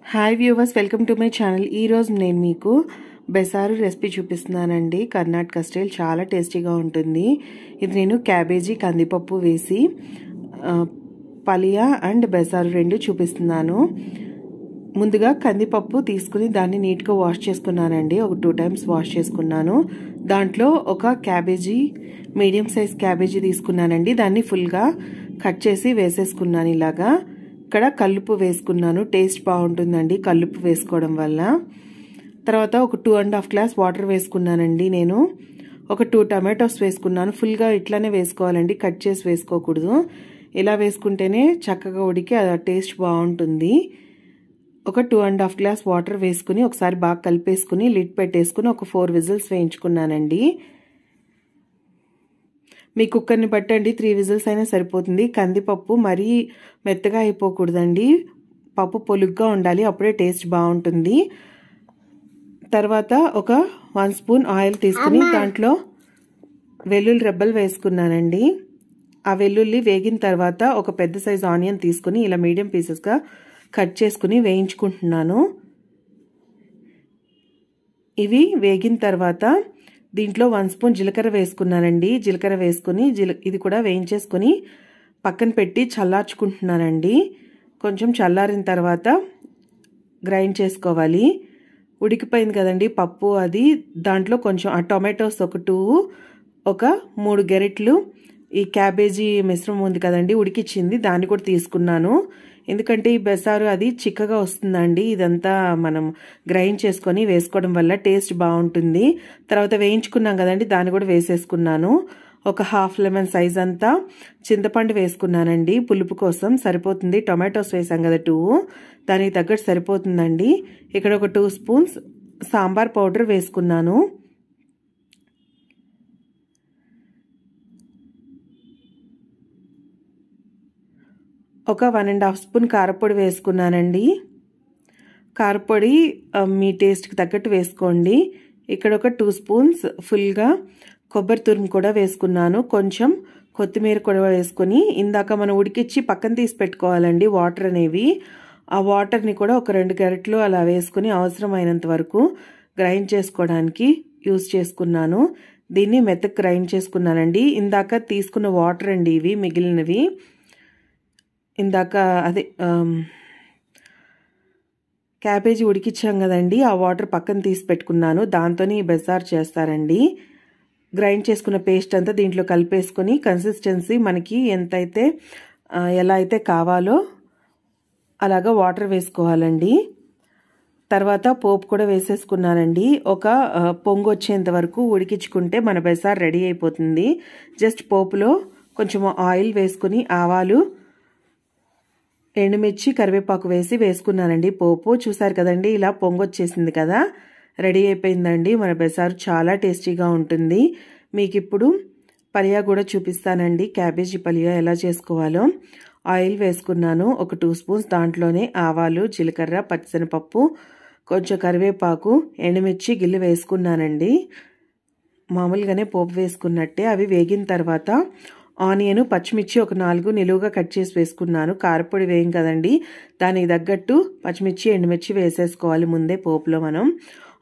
Hi viewers, welcome to my channel. ఈరోజు నేను మీకు బెసారు రెసిపీ చూపిస్తున్నానండి. కర్ణాటక స్టైల్ చాలా టేస్టీగా ఉంటుంది. ఇది నేను క్యాబేజీ కందిపప్పు వేసి పలియా అండ్ బెసారు రెండు చూపిస్తున్నాను. ముందుగా కందిపప్పు తీసుకుని దాన్ని నీట్గా వాష్ చేసుకున్నానండి. ఒక 2 times వాష్ చేసుకున్నాను. దాంట్లో ఒక క్యాబేజీ, మీడియం సైజ్ క్యాబేజీ తీసుకున్నానండి. దాన్ని ఫుల్గా కట్ చేసి వేసేసుకున్నాను. ఇలాగా ఇక్కడ కల్లుప్పు వేసుకున్నాను. టేస్ట్ బాగుంటుందండి కల్లుప్పు వేసుకోవడం వల్ల. తర్వాత ఒక 2.5 గ్లాస్ వాటర్ వేసుకున్నానండి. నేను ఒక 2 టమాటోస్ వేసుకున్నాను. ఫుల్గా ఇట్లానే వేసుకోవాలండి, కట్ చేసి వేసుకోకూడదు. ఇలా వేసుకుంటేనే చక్కగా ఉడికి ఆ టేస్ట్ బాగుంటుంది. ఒక 2.5 గ్లాస్ వాటర్ వేసుకుని ఒకసారి బాగా కలిపేసుకుని లిడ్ పెట్టేసుకుని ఒక 4 విజిల్స్ వేయించుకున్నానండి. మీ కుక్కర్ని బట్టండి, 3 విజిల్స్ అయినా సరిపోతుంది. కందిపప్పు మరీ మెత్తగా అయిపోకూడదండి, పప్పు పొలుగ్గా ఉండాలి, అప్పుడే టేస్ట్ బాగుంటుంది. తర్వాత ఒక 1 స్పూన్ ఆయిల్ తీసుకుని దాంట్లో వెల్లుల్లి రెబ్బలు వేసుకున్నానండి. ఆ వెల్లుల్లి వేగిన తర్వాత ఒక పెద్ద సైజ్ ఆనియన్ తీసుకుని ఇలా మీడియం పీసెస్గా కట్ చేసుకుని వేయించుకుంటున్నాను. ఇవి వేగిన తర్వాత దీంట్లో 1 స్పూన్ జీలకర్ర వేసుకున్నానండి. జీలకర్ర వేసుకుని ఇది కూడా వేయించేసుకుని పక్కన పెట్టి చల్లార్చుకుంటున్నానండి. కొంచెం చల్లారిన తర్వాత గ్రైండ్ చేసుకోవాలి. ఉడికిపోయింది కదండి పప్పు, అది దాంట్లో కొంచెం ఆ టొమాటోస్ ఒక 2, ఒక 3 గెరెట్లు ఈ క్యాబేజీ మిశ్రమం ఉంది కదండి ఉడికిచ్చింది, దాన్ని కూడా తీసుకున్నాను. ఎందుకంటే ఈ బెసారు అది చిక్కగా వస్తుందండి. ఇదంతా మనం గ్రైండ్ చేసుకొని వేసుకోవడం వల్ల టేస్ట్ బాగుంటుంది. తర్వాత వేయించుకున్నాం కదండి, దాన్ని కూడా వేసేసుకున్నాను. ఒక హాఫ్ లెమన్ సైజ్ అంతా చింతపండు వేసుకున్నానండి. పులుపు కోసం సరిపోతుంది. టొమాటోస్ వేసాం కదా 2, దానికి తగ్గట్టు సరిపోతుందండి. ఇక్కడ ఒక 2 స్పూన్స్ సాంబార్ పౌడర్ వేసుకున్నాను. ఒక 1.5 స్పూన్ కారపొడి వేసుకున్నానండి. కారపొడి మీ టేస్ట్కి తగ్గట్టు వేసుకోండి. ఇక్కడ ఒక 2 స్పూన్స్ ఫుల్గా కొబ్బరి తురుము కూడా వేసుకున్నాను. కొంచెం కొత్తిమీర కూడా వేసుకొని ఇందాక మనం ఉడికిచ్చి పక్కన తీసి పెట్టుకోవాలండి వాటర్ అనేవి. ఆ వాటర్ని కూడా ఒక 2 గరిటెలు అలా వేసుకుని అవసరమైనంత వరకు గ్రైండ్ చేసుకోవడానికి యూజ్ చేసుకున్నాను. దీన్ని మెత్తగా గ్రైండ్ చేసుకున్నానండి. ఇందాక తీసుకున్న వాటర్ అండి ఇవి మిగిలినవి. ఇందాక అదే క్యాబేజీ ఉడికిచ్చాం కదండి, ఆ వాటర్ పక్కన తీసి పెట్టుకున్నాను. దాంతోనే ఈ బెసారు చేస్తారండి. గ్రైండ్ చేసుకున్న పేస్ట్ అంతా దీంట్లో కలిపేసుకొని కన్సిస్టెన్సీ మనకి ఎంతైతే ఎలా అయితే కావాలో అలాగా వాటర్ వేసుకోవాలండి. తర్వాత పోపు కూడా వేసేసుకున్నానండి. ఒక పొంగు వచ్చేంత వరకు ఉడికించుకుంటే మన బెసారు రెడీ అయిపోతుంది. జస్ట్ పోపులో కొంచెం ఆయిల్ వేసుకుని ఆవాలు, ఎండుమిర్చి, కరివేపాకు వేసి వేసుకున్నానండి. పోపు చూసారు కదండి, ఇలా పొంగొచ్చేసింది కదా, రెడీ అయిపోయిందండి. మన బెసారు చాలా టేస్టీగా ఉంటుంది. మీకు ఇప్పుడు పలియా కూడా చూపిస్తానండి. క్యాబేజీ పలియా ఎలా చేసుకోవాలో. ఆయిల్ వేసుకున్నాను ఒక 2 స్పూన్స్. దాంట్లోనే ఆవాలు, జీలకర్ర, పచ్చిశనగపప్పు, కొంచెం కరివేపాకు, ఎండుమిర్చి గిల్లి వేసుకున్నానండి. మామూలుగానే పోపు వేసుకున్నట్టే. అవి వేగిన తర్వాత ఆనియన్, పచ్చిమిర్చి ఒక 4 నిలువుగా కట్ చేసి వేసుకున్నాను. కారపొడి వేయం కదండి, దానికి తగ్గట్టు పచ్చిమిర్చి, ఎండుమిర్చి వేసేసుకోవాలి ముందే పోపులో మనం.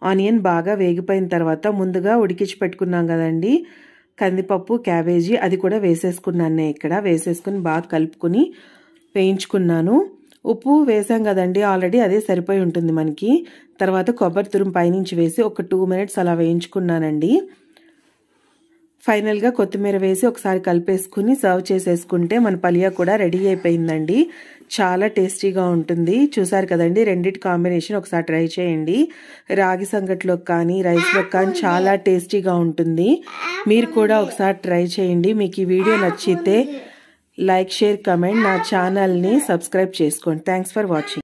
ఆనియన్ బాగా వేగిపోయిన తర్వాత ముందుగా ఉడికించి పెట్టుకున్నాం కదండి కందిపప్పు, క్యాబేజీ, అది కూడా వేసేసుకున్నాను. ఇక్కడ వేసేసుకుని బాగా కలుపుకొని వేయించుకున్నాను. ఉప్పు వేసాం కదండి ఆల్రెడీ, అదే సరిపోయి ఉంటుంది మనకి. తర్వాత కొబ్బరి తురుము పైనుంచి వేసి ఒక 2 minutes అలా వేయించుకున్నానండి. ఫైనల్గా కొత్తిమీర వేసి ఒకసారి కలిపేసుకుని సర్వ్ చేసేసుకుంటే మన పలియా కూడా రెడీ అయిపోయిందండి. చాలా టేస్టీగా ఉంటుంది. చూసారు కదండి, రెండిటి కాంబినేషన్ ఒకసారి ట్రై చేయండి. రాగి సంగట్లోకి కానీ రైస్లోకి కానీ చాలా టేస్టీగా ఉంటుంది. మీరు కూడా ఒకసారి ట్రై చేయండి. మీకు ఈ వీడియో నచ్చితే లైక్, షేర్, కమెంట్, నా ఛానల్ని సబ్స్క్రైబ్ చేసుకోండి. Thanks for watching.